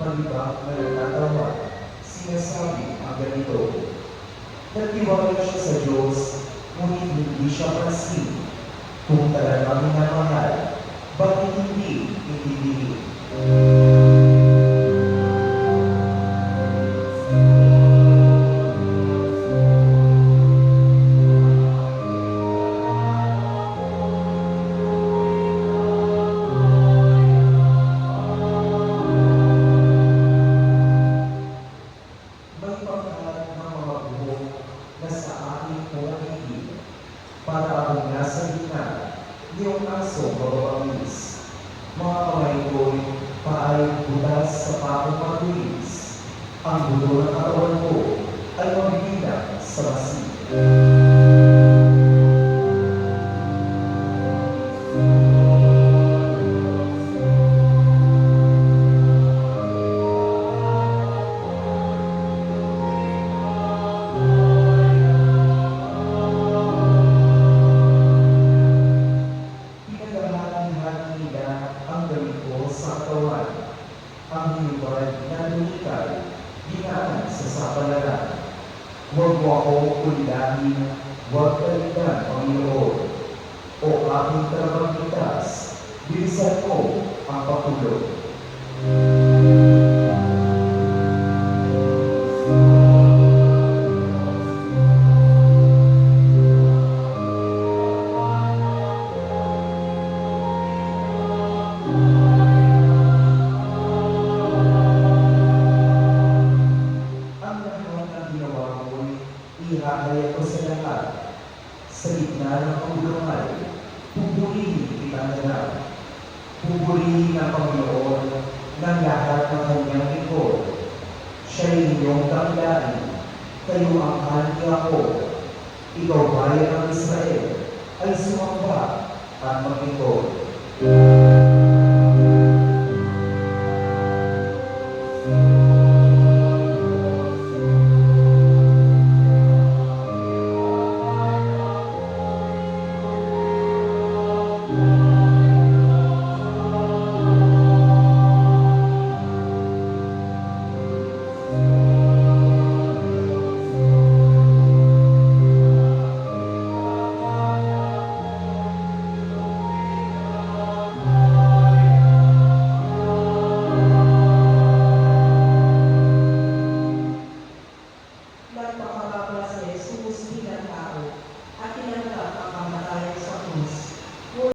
palibang na nagtatawa, sinasabi ang ganito. Nagtiwala siya sa Diyos, ngunit hindi siya pansin. Kung talagang minamahal, bakit hindi itindihin? May pagkalat ng mga buhok na sa aking pumahigit, para akong nasa gitna, niyong aso mababangis. Mga kamay ko'y paay butas sa pakong mabilis. Ang bulo ng katawan ko ay mabibilang sa masin. Pinaghahating-hating nila ang galing ko sa katawan. Ang hinubad na lumikay, ginaan sa sapalaran. Huwag mo akong ulilahin, huwag kalitan, Panginoon. O aking trabangkitas, bilisan mo ang pakulog. Ang lahat ng ginawa mo'y ihahaya ko sa lahat. Sa gitna ng pagulungan, pupurihin kita na. Pupurihin ang Panginoon ng lahat ng kanyang lingkod. Siya'y inyong kakilain, kayo ang kahit ako. Ikaw bayan ng Israel ay sumamba at maglingkod.